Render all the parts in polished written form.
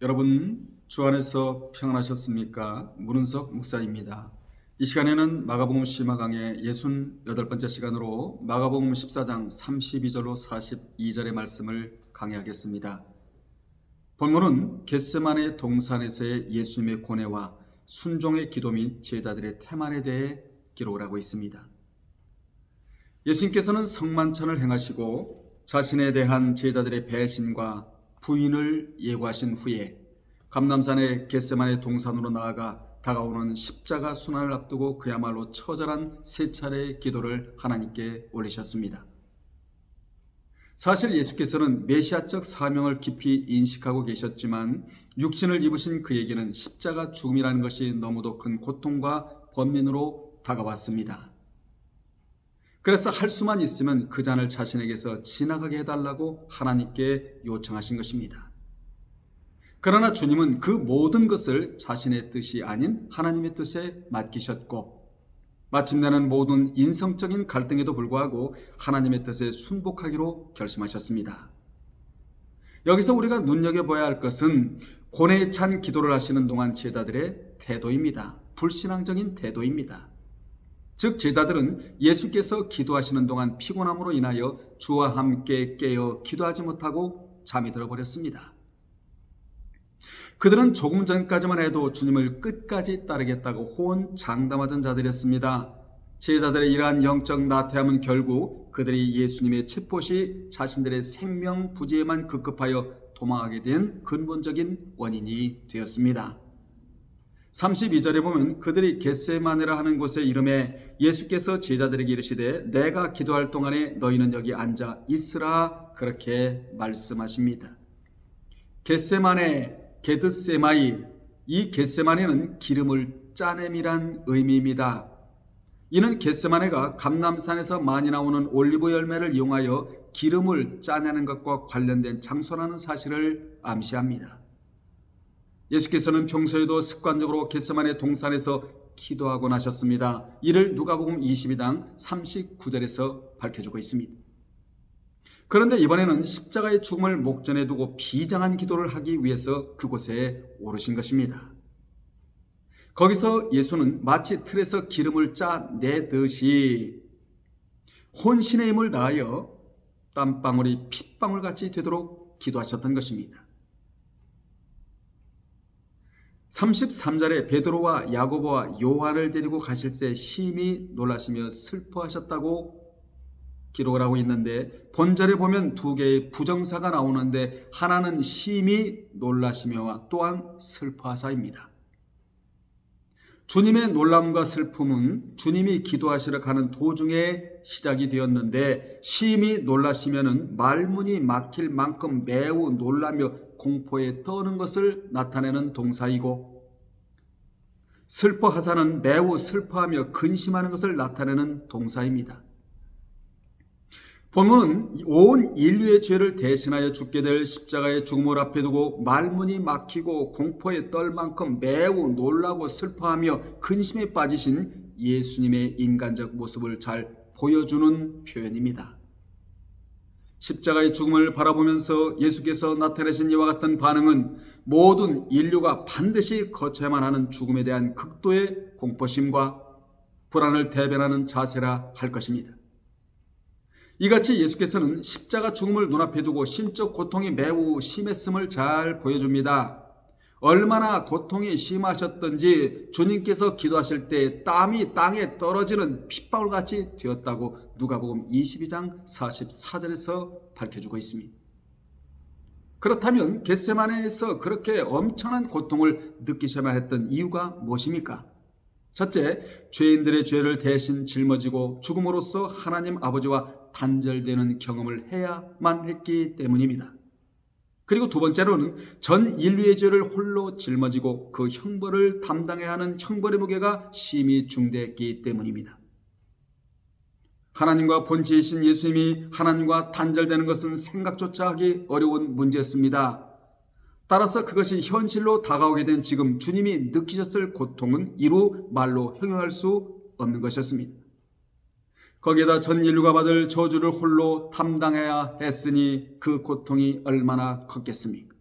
여러분 주 안에서 평안하셨습니까? 문은석 목사입니다. 이 시간에는 마가복음 시마 강의 68번째 시간으로 마가복음 14장 32절로 42절의 말씀을 강의하겠습니다. 본문은 겟세마네 동산에서의 예수님의 고뇌와 순종의 기도 및 제자들의 태만에 대해 기록을 하고 있습니다. 예수님께서는 성만찬을 행하시고 자신에 대한 제자들의 배신과 부인을 예고하신 후에 감람산의 겟세마네 동산으로 나아가 다가오는 십자가 순환을 앞두고 그야말로 처절한 세 차례의 기도를 하나님께 올리셨습니다. 사실 예수께서는 메시아적 사명을 깊이 인식하고 계셨지만 육신을 입으신 그에게는 십자가 죽음이라는 것이 너무도 큰 고통과 번민으로 다가왔습니다. 그래서 할 수만 있으면 그 잔을 자신에게서 지나가게 해달라고 하나님께 요청하신 것입니다. 그러나 주님은 그 모든 것을 자신의 뜻이 아닌 하나님의 뜻에 맡기셨고 마침내는 모든 인성적인 갈등에도 불구하고 하나님의 뜻에 순복하기로 결심하셨습니다. 여기서 우리가 눈여겨봐야 할 것은 고뇌에 찬 기도를 하시는 동안 제자들의 태도입니다. 불신앙적인 태도입니다. 즉 제자들은 예수께서 기도하시는 동안 피곤함으로 인하여 주와 함께 깨어 기도하지 못하고 잠이 들어버렸습니다. 그들은 조금 전까지만 해도 주님을 끝까지 따르겠다고 호언장담하던 자들이었습니다. 제자들의 이러한 영적 나태함은 결국 그들이 예수님의 체포시 자신들의 생명 부지에만 급급하여 도망하게 된 근본적인 원인이 되었습니다. 32절에 보면 그들이 겟세마네라 하는 곳에 이름에 예수께서 제자들에게 이르시되 내가 기도할 동안에 너희는 여기 앉아 있으라 그렇게 말씀하십니다. 겟세마네 게드세마이, 이 겟세마네는 기름을 짜냄이란 의미입니다. 이는 겟세마네가 감람산에서 많이 나오는 올리브 열매를 이용하여 기름을 짜내는 것과 관련된 장소라는 사실을 암시합니다. 예수께서는 평소에도 습관적으로 겟세마네 동산에서 기도하곤 하셨습니다. 이를 누가복음 22장 39절에서 밝혀주고 있습니다. 그런데 이번에는 십자가의 죽음을 목전에 두고 비장한 기도를 하기 위해서 그곳에 오르신 것입니다. 거기서 예수는 마치 틀에서 기름을 짜내듯이 혼신의 힘을 다하여 땀방울이 핏방울같이 되도록 기도하셨던 것입니다. 33절에 베드로와 야고보와 요한을 데리고 가실 때 심히 놀라시며 슬퍼하셨다고 기록을 하고 있는데 본절에 보면 두 개의 부정사가 나오는데 하나는 심히 놀라시며와 또한 슬퍼하사입니다. 주님의 놀람과 슬픔은 주님이 기도하시러 가는 도중에 시작이 되었는데 심히 놀라시면은 말문이 막힐 만큼 매우 놀라며 공포에 떠는 것을 나타내는 동사이고 슬퍼하사는 매우 슬퍼하며 근심하는 것을 나타내는 동사입니다. 본문은 온 인류의 죄를 대신하여 죽게 될 십자가의 죽음을 앞에 두고 말문이 막히고 공포에 떨 만큼 매우 놀라고 슬퍼하며 근심에 빠지신 예수님의 인간적 모습을 잘 보여주는 표현입니다. 십자가의 죽음을 바라보면서 예수께서 나타내신 이와 같은 반응은 모든 인류가 반드시 거쳐야만 하는 죽음에 대한 극도의 공포심과 불안을 대변하는 자세라 할 것입니다. 이같이 예수께서는 십자가 죽음을 눈앞에 두고 심적 고통이 매우 심했음을 잘 보여줍니다. 얼마나 고통이 심하셨던지 주님께서 기도하실 때 땀이 땅에 떨어지는 핏방울같이 되었다고 누가복음 22장 44절에서 밝혀주고 있습니다. 그렇다면 겟세마네에서 그렇게 엄청난 고통을 느끼셔야만 했던 이유가 무엇입니까? 첫째, 죄인들의 죄를 대신 짊어지고 죽음으로써 하나님 아버지와 단절되는 경험을 해야만 했기 때문입니다. 그리고 두 번째로는 전 인류의 죄를 홀로 짊어지고 그 형벌을 담당해야 하는 형벌의 무게가 심히 중대했기 때문입니다. 하나님과 본체이신 예수님이 하나님과 단절되는 것은 생각조차 하기 어려운 문제였습니다. 따라서 그것이 현실로 다가오게 된 지금 주님이 느끼셨을 고통은 이루 말로 형용할 수 없는 것이었습니다. 거기에다 전 인류가 받을 저주를 홀로 담당해야 했으니 그 고통이 얼마나 컸겠습니까?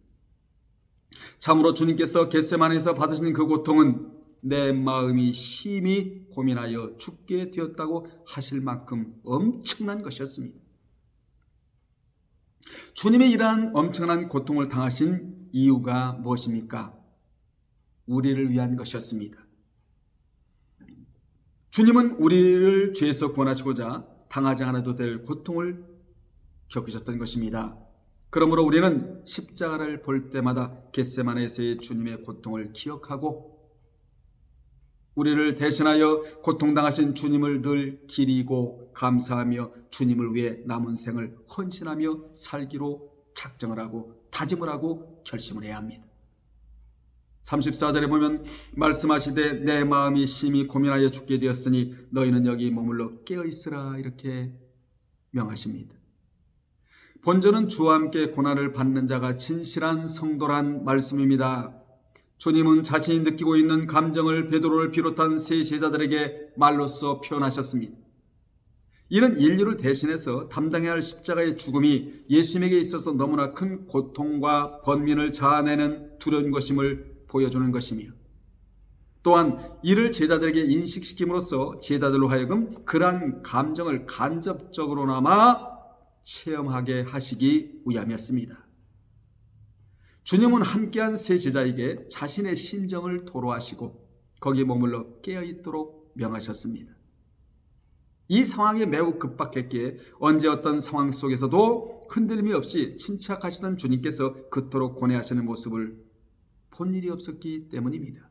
참으로 주님께서 겟세마네에서 받으신 그 고통은 내 마음이 심히 고민하여 죽게 되었다고 하실 만큼 엄청난 것이었습니다. 주님의 이러한 엄청난 고통을 당하신 이유가 무엇입니까? 우리를 위한 것이었습니다. 주님은 우리를 죄에서 구원하시고자 당하지 않아도 될 고통을 겪으셨던 것입니다. 그러므로 우리는 십자가를 볼 때마다 겟세마네에서의 주님의 고통을 기억하고 우리를 대신하여 고통당하신 주님을 늘 기리고 감사하며 주님을 위해 남은 생을 헌신하며 살기로 작정을 하고 다짐을 하고 결심을 해야 합니다. 34절에 보면 말씀하시되 내 마음이 심히 고민하여 죽게 되었으니 너희는 여기 머물러 깨어있으라 이렇게 명하십니다. 본절은 주와 함께 고난을 받는 자가 진실한 성도란 말씀입니다. 주님은 자신이 느끼고 있는 감정을 베드로를 비롯한 세 제자들에게 말로써 표현하셨습니다. 이는 인류를 대신해서 담당해야 할 십자가의 죽음이 예수님에게 있어서 너무나 큰 고통과 번민을 자아내는 두려운 것임을 보여주는 것이며 또한 이를 제자들에게 인식시킴으로써 제자들로 하여금 그러한 감정을 간접적으로나마 체험하게 하시기 위함이었습니다. 주님은 함께한 세 제자에게 자신의 심정을 토로하시고 거기에 머물러 깨어있도록 명하셨습니다. 이 상황이 매우 급박했기에 언제 어떤 상황 속에서도 흔들림이 없이 침착하시던 주님께서 그토록 고뇌하시는 모습을 본 일이 없었기 때문입니다.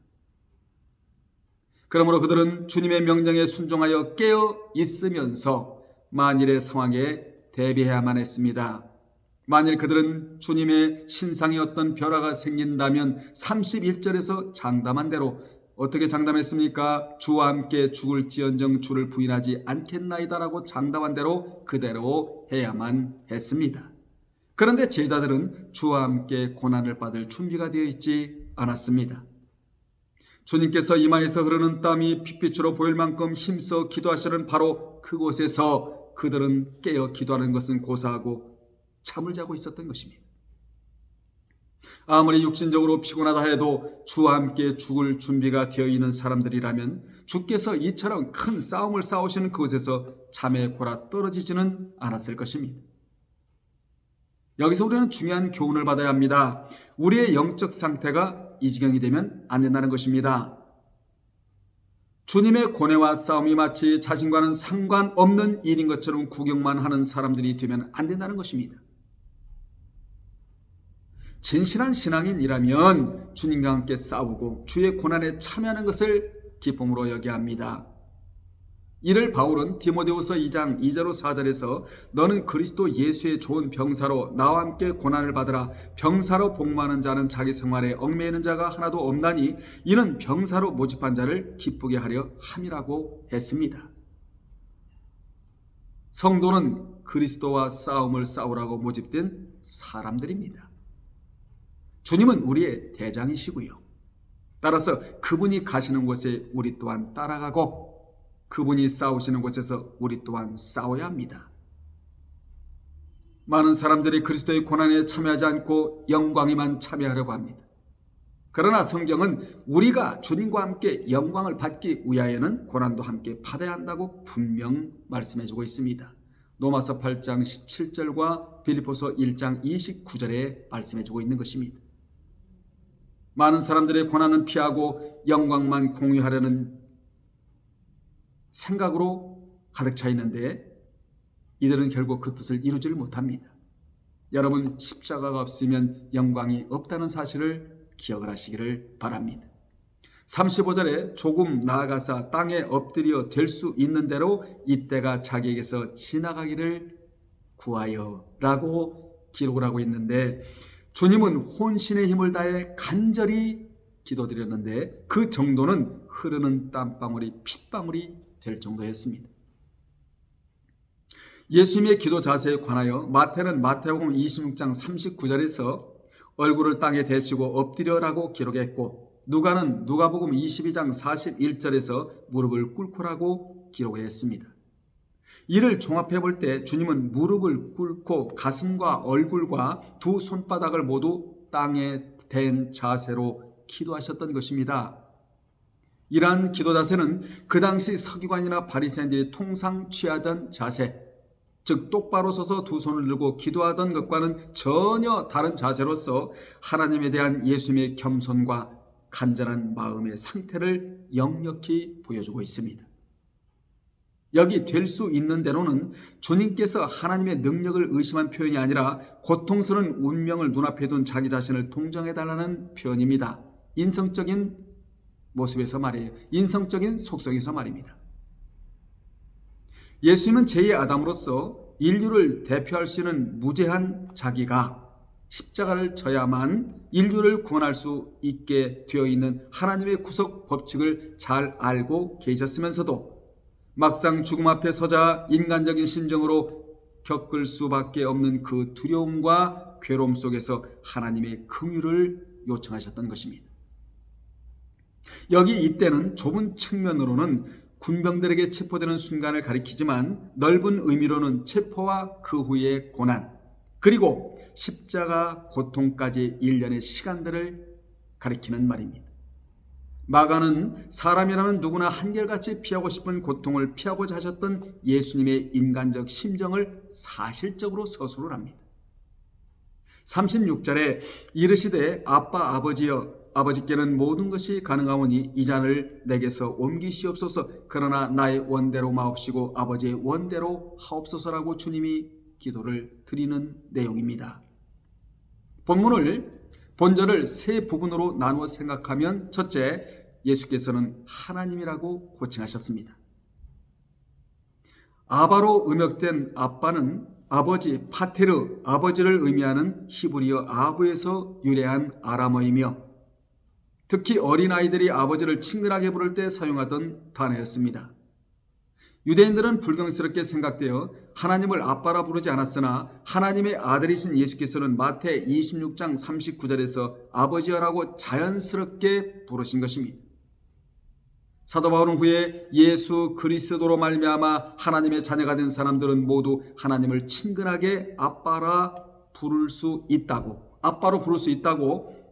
그러므로 그들은 주님의 명령에 순종하여 깨어 있으면서 만일의 상황에 대비해야만 했습니다. 만일 그들은 주님의 신상에 어떤 변화가 생긴다면 31절에서 장담한 대로 어떻게 장담했습니까? 주와 함께 죽을지언정 주를 부인하지 않겠나이다라고 장담한 대로 그대로 해야만 했습니다. 그런데 제자들은 주와 함께 고난을 받을 준비가 되어 있지 않았습니다. 주님께서 이마에서 흐르는 땀이 핏빛으로 보일 만큼 힘써 기도하시는 바로 그곳에서 그들은 깨어 기도하는 것은 고사하고 잠을 자고 있었던 것입니다. 아무리 육신적으로 피곤하다 해도 주와 함께 죽을 준비가 되어 있는 사람들이라면 주께서 이처럼 큰 싸움을 싸우시는 그곳에서 잠에 골아 떨어지지는 않았을 것입니다. 여기서 우리는 중요한 교훈을 받아야 합니다. 우리의 영적 상태가 이 지경이 되면 안 된다는 것입니다. 주님의 고뇌와 싸움이 마치 자신과는 상관없는 일인 것처럼 구경만 하는 사람들이 되면 안 된다는 것입니다. 진실한 신앙인이라면 주님과 함께 싸우고 주의 고난에 참여하는 것을 기쁨으로 여겨야 합니다. 이를 바울은 디모데후서 2장 2절로 4절에서 너는 그리스도 예수의 좋은 병사로 나와 함께 고난을 받으라. 병사로 복무하는 자는 자기 생활에 얽매이는 자가 하나도 없나니 이는 병사로 모집한 자를 기쁘게 하려 함이라고 했습니다. 성도는 그리스도와 싸움을 싸우라고 모집된 사람들입니다. 주님은 우리의 대장이시고요. 따라서 그분이 가시는 곳에 우리 또한 따라가고 그분이 싸우시는 곳에서 우리 또한 싸워야 합니다. 많은 사람들이 그리스도의 고난에 참여하지 않고 영광에만 참여하려고 합니다. 그러나 성경은 우리가 주님과 함께 영광을 받기 위하여는 고난도 함께 받아야 한다고 분명 말씀해주고 있습니다. 로마서 8장 17절과 빌립보서 1장 29절에 말씀해주고 있는 것입니다. 많은 사람들의 고난은 피하고 영광만 공유하려는 생각으로 가득 차 있는데 이들은 결국 그 뜻을 이루지를 못합니다. 여러분, 십자가가 없으면 영광이 없다는 사실을 기억을 하시기를 바랍니다. 35절에 조금 나아가서 땅에 엎드려 될 수 있는 대로 이때가 자기에게서 지나가기를 구하여 라고 기록을 하고 있는데 주님은 혼신의 힘을 다해 간절히 기도드렸는데 그 정도는 흐르는 땀방울이 핏방울이 될 정도였습니다. 예수님의 기도 자세에 관하여 마태는 마태복음 26장 39절에서 얼굴을 땅에 대시고 엎드려라고 기록했고 누가는 누가복음 22장 41절에서 무릎을 꿇고라고 기록했습니다. 이를 종합해 볼 때 주님은 무릎을 꿇고 가슴과 얼굴과 두 손바닥을 모두 땅에 된 자세로 기도하셨던 것입니다. 이러한 기도 자세는 그 당시 서기관이나 바리새인들이 통상 취하던 자세, 즉 똑바로 서서 두 손을 들고 기도하던 것과는 전혀 다른 자세로서 하나님에 대한 예수님의 겸손과 간절한 마음의 상태를 역력히 보여주고 있습니다. 여기 될 수 있는 대로는 주님께서 하나님의 능력을 의심한 표현이 아니라 고통스러운 운명을 눈앞에 둔 자기 자신을 동정해달라는 표현입니다. 인성적인 모습에서 말이에요. 인성적인 속성에서 말입니다. 예수님은 제2의 아담으로서 인류를 대표할 수 있는 무죄한 자기가 십자가를 져야만 인류를 구원할 수 있게 되어 있는 하나님의 구속 법칙을 잘 알고 계셨으면서도 막상 죽음 앞에 서자 인간적인 심정으로 겪을 수밖에 없는 그 두려움과 괴로움 속에서 하나님의 긍휼을 요청하셨던 것입니다. 여기 이때는 좁은 측면으로는 군병들에게 체포되는 순간을 가리키지만 넓은 의미로는 체포와 그 후의 고난, 그리고 십자가 고통까지 일련의 시간들을 가리키는 말입니다. 마가는 사람이라면 누구나 한결같이 피하고 싶은 고통을 피하고자 하셨던 예수님의 인간적 심정을 사실적으로 서술을 합니다. 36절에 이르시되 아빠 아버지여, 아버지께는 모든 것이 가능하오니 이 잔을 내게서 옮기시옵소서. 그러나 나의 원대로 마옵시고 아버지의 원대로 하옵소서라고 주님이 기도를 드리는 내용입니다. 본절을 세 부분으로 나누어 생각하면 첫째, 예수께서는 하나님이라고 고칭하셨습니다. 아바로 음역된 아빠는 아버지, 파테르, 아버지를 의미하는 히브리어 아부에서 유래한 아람어이며 특히 어린아이들이 아버지를 친근하게 부를 때 사용하던 단어였습니다. 유대인들은 불경스럽게 생각되어 하나님을 아빠라 부르지 않았으나 하나님의 아들이신 예수께서는 마태 26장 39절에서 아버지여라고 자연스럽게 부르신 것입니다. 사도 바울은 후에 예수 그리스도로 말미암아 하나님의 자녀가 된 사람들은 모두 하나님을 친근하게 아빠로 부를 수 있다고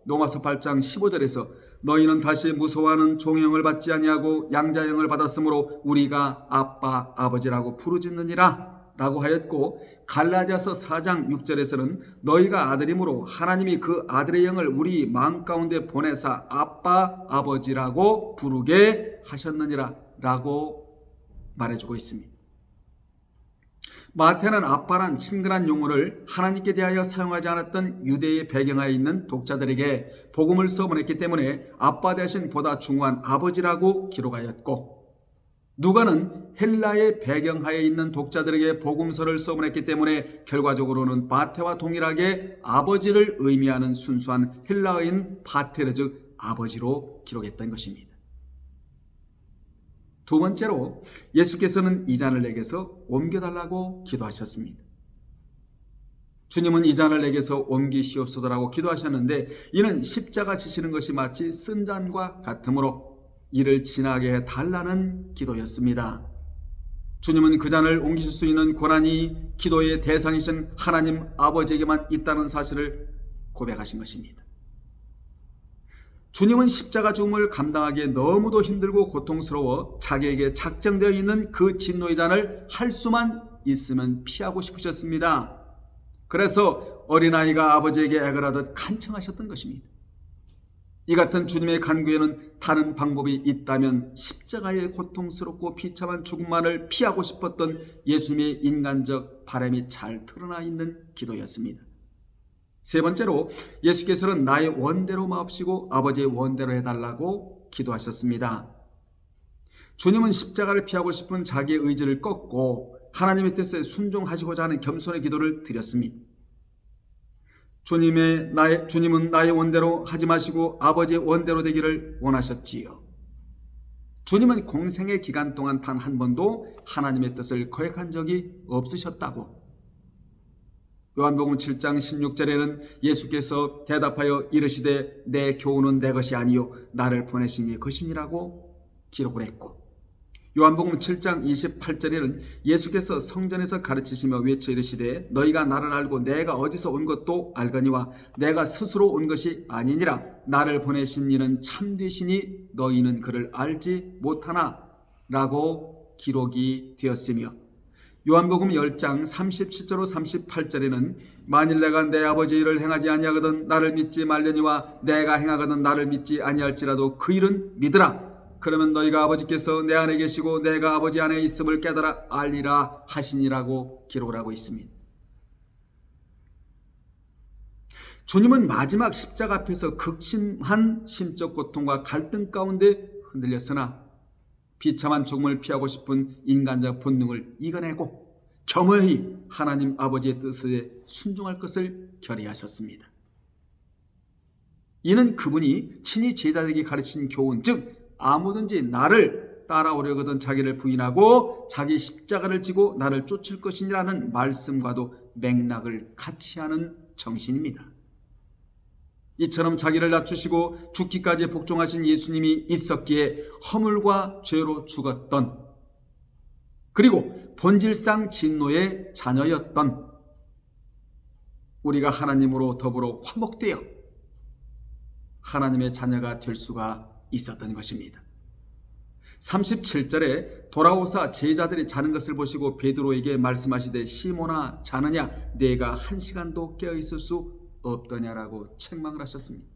로마서 8장 15절에서 너희는 다시 무서워하는 종형을 받지 아니하고 양자형을 받았으므로 우리가 아빠 아버지라고 부르짖느니라 라고 하였고, 갈라디아서 4장 6절에서는 너희가 아들이므로 하나님이 그 아들의 영을 우리 마음 가운데 보내사 아빠 아버지라고 부르게 하셨느니라 라고 말해주고 있습니다. 마태는 아빠란 친근한 용어를 하나님께 대하여 사용하지 않았던 유대의 배경하에 있는 독자들에게 복음을 써보냈기 때문에 아빠 대신 보다 중요한 아버지라고 기록하였고, 누가는 헬라의 배경하에 있는 독자들에게 복음서를 써보냈기 때문에 결과적으로는 마태와 동일하게 아버지를 의미하는 순수한 헬라어인 파테르 즉 아버지로 기록했던 것입니다. 두 번째로 예수께서는 이 잔을 내게서 옮겨달라고 기도하셨습니다. 주님은 이 잔을 내게서 옮기시옵소서라고 기도하셨는데 이는 십자가 지시는 것이 마치 쓴 잔과 같으므로 이를 지나게 해달라는 기도였습니다. 주님은 그 잔을 옮기실 수 있는 권한이 기도의 대상이신 하나님 아버지에게만 있다는 사실을 고백하신 것입니다. 주님은 십자가 죽음을 감당하기에 너무도 힘들고 고통스러워 자기에게 작정되어 있는 그 진노의 잔을 할 수만 있으면 피하고 싶으셨습니다. 그래서 어린아이가 아버지에게 애걸 하듯 간청하셨던 것입니다. 이 같은 주님의 간구에는 다른 방법이 있다면 십자가의 고통스럽고 비참한 죽음만을 피하고 싶었던 예수님의 인간적 바람이 잘 드러나 있는 기도였습니다. 세 번째로 예수께서는 나의 원대로 마옵시고 아버지의 원대로 해달라고 기도하셨습니다. 주님은 십자가를 피하고 싶은 자기의 의지를 꺾고 하나님의 뜻에 순종하시고자 하는 겸손의 기도를 드렸습니다. 주님은 나의 원대로 하지 마시고 아버지의 원대로 되기를 원하셨지요. 주님은 공생의 기간 동안 단 한 번도 하나님의 뜻을 거역한 적이 없으셨다고. 요한복음 7장 16절에는 예수께서 대답하여 이르시되 내 교훈은 내 것이 아니요 나를 보내신 이의 것이니라고 기록을 했고, 요한복음 7장 28절에는 예수께서 성전에서 가르치시며 외쳐 이르시되 너희가 나를 알고 내가 어디서 온 것도 알거니와 내가 스스로 온 것이 아니니라. 나를 보내신 이는 참되시니 너희는 그를 알지 못하나 라고 기록이 되었으며, 요한복음 10장 37절로 38절에는 만일 내가 내 아버지 일을 행하지 아니하거든 나를 믿지 말려니와 내가 행하거든 나를 믿지 아니할지라도 그 일은 믿으라. 그러면 너희가 아버지께서 내 안에 계시고 내가 아버지 안에 있음을 깨달아 알리라 하시니라고 기록을 하고 있습니다. 주님은 마지막 십자가 앞에서 극심한 심적 고통과 갈등 가운데 흔들렸으나 비참한 죽음을 피하고 싶은 인간적 본능을 이겨내고 겸허히 하나님 아버지의 뜻에 순종할 것을 결의하셨습니다. 이는 그분이 친히 제자들에게 가르친 교훈, 즉 아무든지 나를 따라오려거든 자기를 부인하고 자기 십자가를 지고 나를 쫓을 것이라는 말씀과도 맥락을 같이 하는 정신입니다. 이처럼 자기를 낮추시고 죽기까지 복종하신 예수님이 있었기에 허물과 죄로 죽었던, 그리고 본질상 진노의 자녀였던 우리가 하나님으로 더불어 화목되어 하나님의 자녀가 될 수가 있었던 것입니다. 37절에 돌아오사 제자들이 자는 것을 보시고 베드로에게 말씀하시되 시몬아 자느냐 내가 한 시간도 깨어있을 수 없더냐라고 책망을 하셨습니다.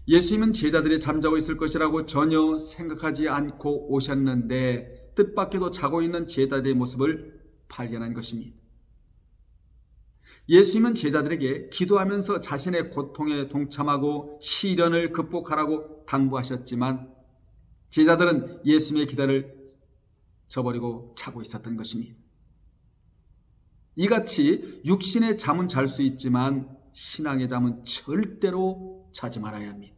예수님은 제자들이 잠자고 있을 것이라고 전혀 생각하지 않고 오셨는데 뜻밖에도 자고 있는 제자들의 모습을 발견한 것입니다. 예수님은 제자들에게 기도하면서 자신의 고통에 동참하고 시련을 극복하라고 당부하셨지만 제자들은 예수님의 기대를 저버리고 자고 있었던 것입니다. 이같이 육신의 잠은 잘 수 있지만 신앙의 잠은 절대로 자지 말아야 합니다.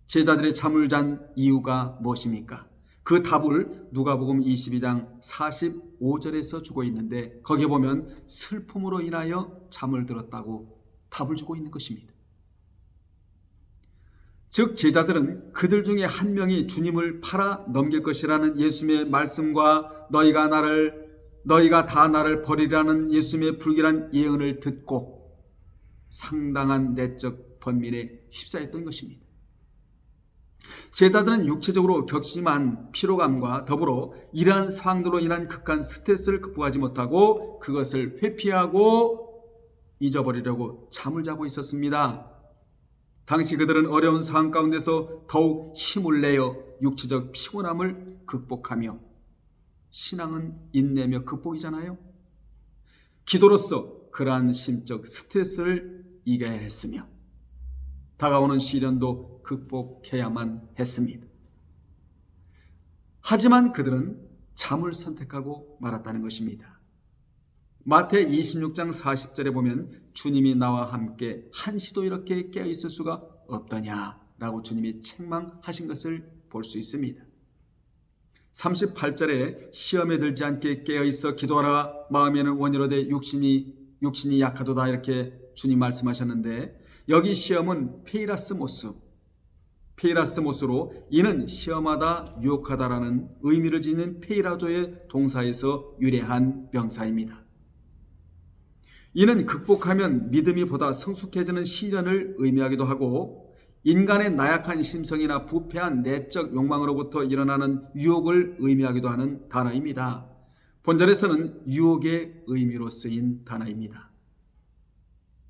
제자들의 잠을 잔 이유가 무엇입니까? 그 답을 누가복음 22장 45절에서 주고 있는데 거기에 보면 슬픔으로 인하여 잠을 들었다고 답을 주고 있는 것입니다. 즉 제자들은 그들 중에 한 명이 주님을 팔아 넘길 것이라는 예수님의 말씀과 너희가 다 나를 버리라는 예수님의 불길한 예언을 듣고 상당한 내적 번민에 휩싸였던 것입니다. 제자들은 육체적으로 격심한 피로감과 더불어 이러한 상황들로 인한 극한 스트레스를 극복하지 못하고 그것을 회피하고 잊어버리려고 잠을 자고 있었습니다. 당시 그들은 어려운 상황 가운데서 더욱 힘을 내어 육체적 피곤함을 극복하며, 신앙은 인내며 극복이잖아요. 기도로서 그러한 심적 스트레스를 이겨야 했으며 다가오는 시련도 극복해야만 했습니다. 하지만 그들은 잠을 선택하고 말았다는 것입니다. 마태 26장 40절에 보면 주님이 나와 함께 한시도 이렇게 깨어있을 수가 없더냐라고 주님이 책망하신 것을 볼 수 있습니다. 38절에 시험에 들지 않게 깨어있어 기도하라 마음에는 원이로되 육신이 약하도다 이렇게 주님 말씀하셨는데 여기 시험은 페이라스모스로 이는 시험하다 유혹하다라는 의미를 지닌 페이라조의 동사에서 유래한 명사입니다. 이는 극복하면 믿음이 보다 성숙해지는 시련을 의미하기도 하고 인간의 나약한 심성이나 부패한 내적 욕망으로부터 일어나는 유혹을 의미하기도 하는 단어입니다. 본절에서는 유혹의 의미로 쓰인 단어입니다.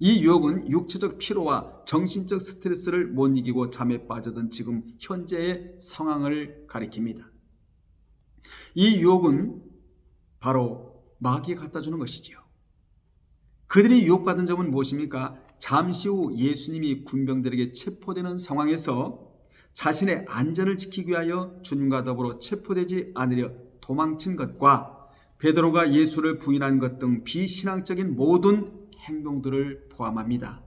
이 유혹은 육체적 피로와 정신적 스트레스를 못 이기고 잠에 빠져든 지금 현재의 상황을 가리킵니다. 이 유혹은 바로 마귀가 갖다 주는 것이지요. 그들이 유혹받은 점은 무엇입니까? 잠시 후 예수님이 군병들에게 체포되는 상황에서 자신의 안전을 지키기 위하여 주님과 더불어 체포되지 않으려 도망친 것과 베드로가 예수를 부인한 것 등 비신앙적인 모든 행동들을 포함합니다.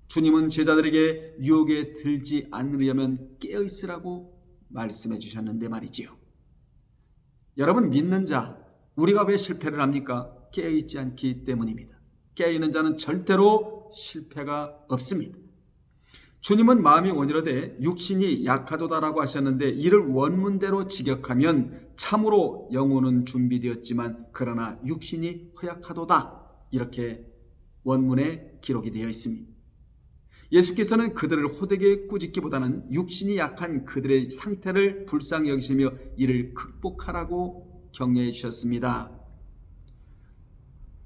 주님은 제자들에게 유혹에 들지 않으려면 깨어있으라고 말씀해 주셨는데 말이지요. 여러분, 믿는 자, 우리가 왜 실패를 합니까? 깨어있지 않기 때문입니다. 깨어있는 자는 절대로 실패가 없습니다. 주님은 마음이 원이로되 육신이 약하도다라고 하셨는데, 이를 원문대로 직역하면 참으로 영혼은 준비되었지만 그러나 육신이 허약하도다, 이렇게 원문에 기록이 되어 있습니다. 예수께서는 그들을 호되게 꾸짖기보다는 육신이 약한 그들의 상태를 불쌍히 여기시며 이를 극복하라고 격려해 주셨습니다.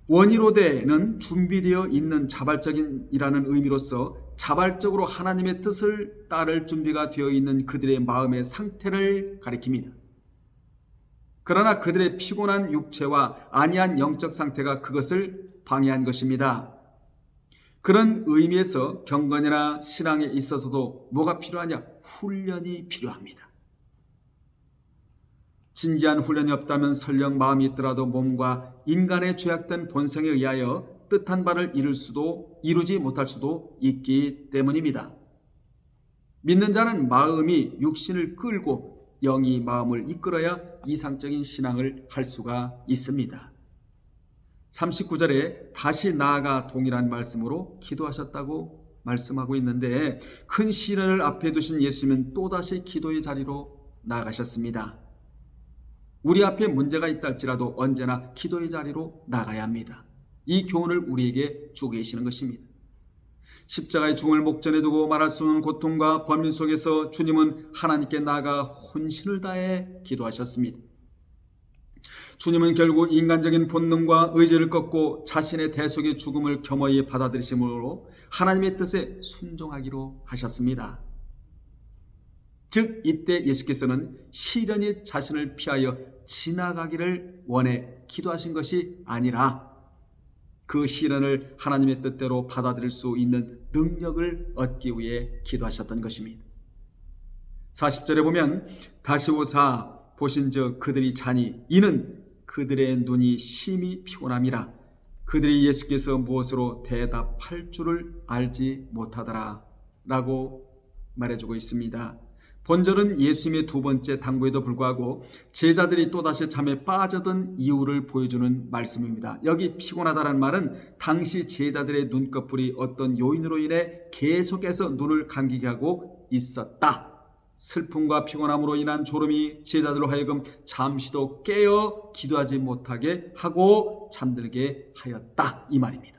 원이로되는 준비되어 있는 자발적인이라는 의미로서 자발적으로 하나님의 뜻을 따를 준비가 되어 있는 그들의 마음의 상태를 가리킵니다. 그러나 그들의 피곤한 육체와 안이한 영적 상태가 그것을 방해한 것입니다. 그런 의미에서 경건이나 신앙에 있어서도 뭐가 필요하냐? 훈련이 필요합니다. 진지한 훈련이 없다면 설령 마음이 있더라도 몸과 인간의 죄악된 본성에 의하여 뜻한 바를 이루지 못할 수도 있기 때문입니다. 믿는 자는 마음이 육신을 끌고 영이 마음을 이끌어야 이상적인 신앙을 할 수가 있습니다. 39절에 다시 나아가 동일한 말씀으로 기도하셨다고 말씀하고 있는데, 큰 시련을 앞에 두신 예수님은 또다시 기도의 자리로 나아가셨습니다. 우리 앞에 문제가 있다 할지라도 언제나 기도의 자리로 나가야 합니다. 이 교훈을 우리에게 주고 계시는 것입니다. 십자가의 죽음을 목전에 두고 말할 수 없는 고통과 번민 속에서 주님은 하나님께 나아가 혼신을 다해 기도하셨습니다. 주님은 결국 인간적인 본능과 의지를 꺾고 자신의 대속의 죽음을 겸허히 받아들이심으로 하나님의 뜻에 순종하기로 하셨습니다. 즉 이때 예수께서는 시련이 자신을 피하여 지나가기를 원해 기도하신 것이 아니라 그 시련을 하나님의 뜻대로 받아들일 수 있는 능력을 얻기 위해 기도하셨던 것입니다. 40절에 보면 다시 오사 보신즉 그들이 자니 이는 그들의 눈이 심히 피곤함이라 그들이 예수께서 무엇으로 대답할 줄을 알지 못하더라 라고 말해주고 있습니다. 본절은 예수님의 두 번째 당부에도 불구하고 제자들이 또다시 잠에 빠져든 이유를 보여주는 말씀입니다. 여기 피곤하다는 말은 당시 제자들의 눈꺼풀이 어떤 요인으로 인해 계속해서 눈을 감기게 하고 있었다. 슬픔과 피곤함으로 인한 졸음이 제자들로 하여금 잠시도 깨어 기도하지 못하게 하고 잠들게 하였다, 이 말입니다.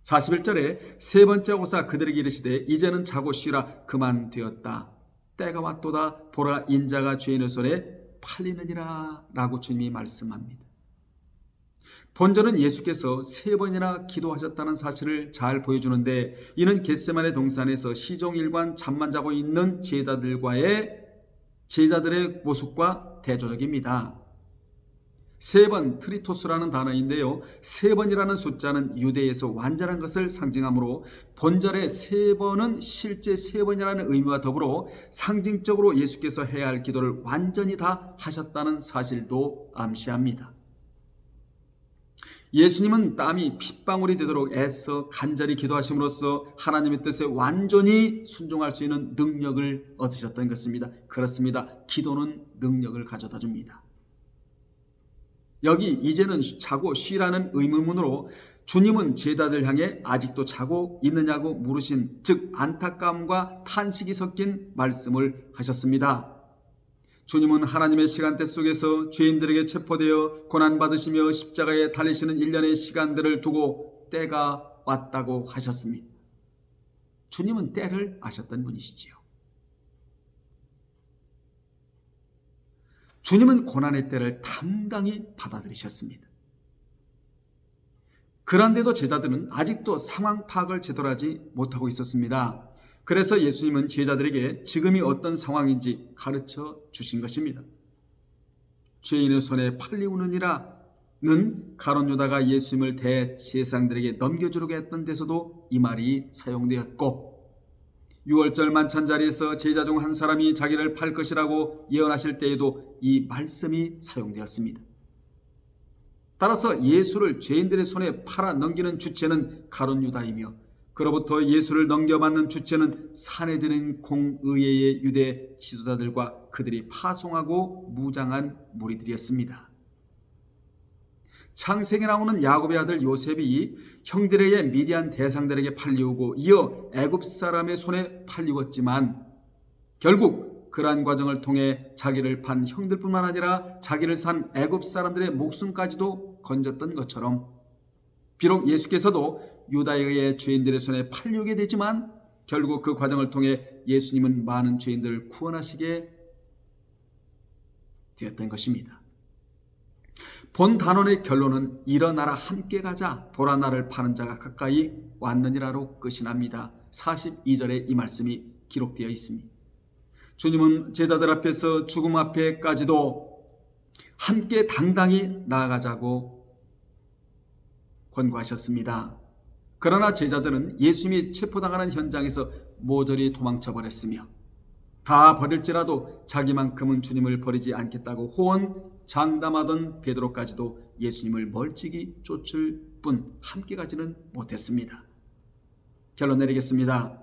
41절에 세 번째 오사 그들에게 이르시되 이제는 자고 쉬라 그만 되었다. 때가 왔도다. 보라 인자가 죄인의 손에 팔리느니라 라고 주님이 말씀합니다. 본절은 예수께서 세 번이나 기도하셨다는 사실을 잘 보여주는데, 이는 겟세마네 동산에서 시종일관 잠만 자고 있는 제자들의 모습과 대조적입니다. 세 번, 트리토스라는 단어인데요, 세 번이라는 숫자는 유대에서 완전한 것을 상징하므로 본절의 세 번은 실제 세 번이라는 의미와 더불어 상징적으로 예수께서 해야 할 기도를 완전히 다 하셨다는 사실도 암시합니다. 예수님은 땀이 핏방울이 되도록 애써 간절히 기도하심으로써 하나님의 뜻에 완전히 순종할 수 있는 능력을 얻으셨던 것입니다. 그렇습니다. 기도는 능력을 가져다 줍니다. 여기 이제는 자고 쉬라는 의문문으로 주님은 제자들 향해 아직도 자고 있느냐고 물으신, 즉 안타까움과 탄식이 섞인 말씀을 하셨습니다. 주님은 하나님의 시간대 속에서 죄인들에게 체포되어 고난받으시며 십자가에 달리시는 일련의 시간들을 두고 때가 왔다고 하셨습니다. 주님은 때를 아셨던 분이시지요. 주님은 고난의 때를 당당히 받아들이셨습니다. 그런데도 제자들은 아직도 상황 파악을 제대로 하지 못하고 있었습니다. 그래서 예수님은 제자들에게 지금이 어떤 상황인지 가르쳐 주신 것입니다. 죄인의 손에 팔리우느니라는 가룟 유다가 예수님을 대제사장들에게 넘겨주려고 했던 데서도 이 말이 사용되었고, 6월절 만찬 자리에서 제자 중 한 사람이 자기를 팔 것이라고 예언하실 때에도 이 말씀이 사용되었습니다. 따라서 예수를 죄인들의 손에 팔아 넘기는 주체는 가룟 유다이며, 그로부터 예수를 넘겨받는 주체는 사내들인 공의회의 유대 지도자들과 그들이 파송하고 무장한 무리들이었습니다. 창세기에 나오는 야곱의 아들 요셉이 형들에 의해 미디안 대상들에게 팔리우고 이어 애굽 사람의 손에 팔리웠지만 결국 그러한 과정을 통해 자기를 판 형들뿐만 아니라 자기를 산 애굽 사람들의 목숨까지도 건졌던 것처럼 비록 예수께서도 유다에 의해 죄인들의 손에 팔리우게 되지만 결국 그 과정을 통해 예수님은 많은 죄인들을 구원하시게 되었던 것입니다. 본 단원의 결론은 일어나라 함께 가자 보라 나를 파는 자가 가까이 왔느니라로 끝이 납니다. 42절에 이 말씀이 기록되어 있습니다. 주님은 제자들 앞에서 죽음 앞에까지도 함께 당당히 나아가자고 권고하셨습니다. 그러나 제자들은 예수님이 체포당하는 현장에서 모조리 도망쳐 버렸으며 다 버릴지라도 자기만큼은 주님을 버리지 않겠다고 호언장담하던 베드로까지도 예수님을 멀찍이 쫓을 뿐 함께 가지는 못했습니다. 결론 내리겠습니다.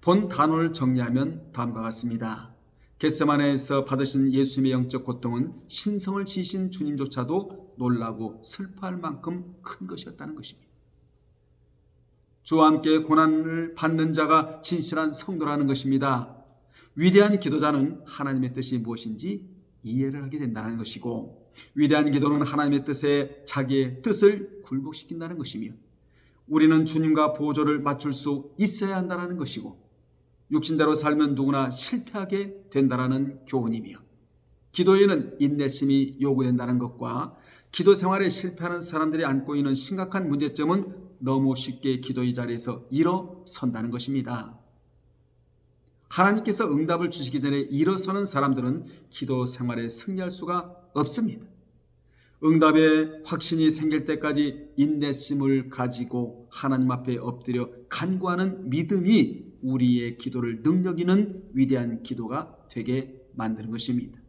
본 단원을 정리하면 다음과 같습니다. 겟세마네에서 받으신 예수님의 영적 고통은 신성을 지으신 주님조차도 놀라고 슬퍼할 만큼 큰 것이었다는 것입니다. 주와 함께 고난을 받는 자가 진실한 성도라는 것입니다. 위대한 기도자는 하나님의 뜻이 무엇인지 이해를 하게 된다는 것이고 위대한 기도는 하나님의 뜻에 자기의 뜻을 굴복시킨다는 것이며 우리는 주님과 보조를 맞출 수 있어야 한다는 것이고 육신대로 살면 누구나 실패하게 된다는 교훈이며 기도에는 인내심이 요구된다는 것과 기도 생활에 실패하는 사람들이 안고 있는 심각한 문제점은 너무 쉽게 기도의 자리에서 일어선다는 것입니다. 하나님께서 응답을 주시기 전에 일어서는 사람들은 기도 생활에 승리할 수가 없습니다. 응답에 확신이 생길 때까지 인내심을 가지고 하나님 앞에 엎드려 간구하는 믿음이 우리의 기도를 능력 있는 위대한 기도가 되게 만드는 것입니다.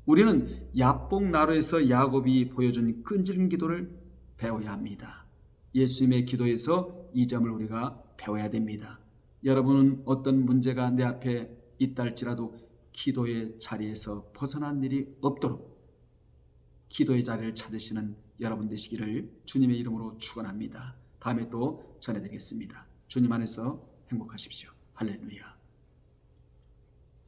우리는 야복나루에서 야곱이 보여준 끈질긴 기도를 배워야 합니다. 예수님의 기도에서 이 점을 우리가 배워야 됩니다. 여러분은 어떤 문제가 내 앞에 있다 할지라도 기도의 자리에서 벗어난 일이 없도록 기도의 자리를 찾으시는 여러분 되시기를 주님의 이름으로 축원합니다. 다음에 또 전해드리겠습니다. 주님 안에서 행복하십시오. 할렐루야.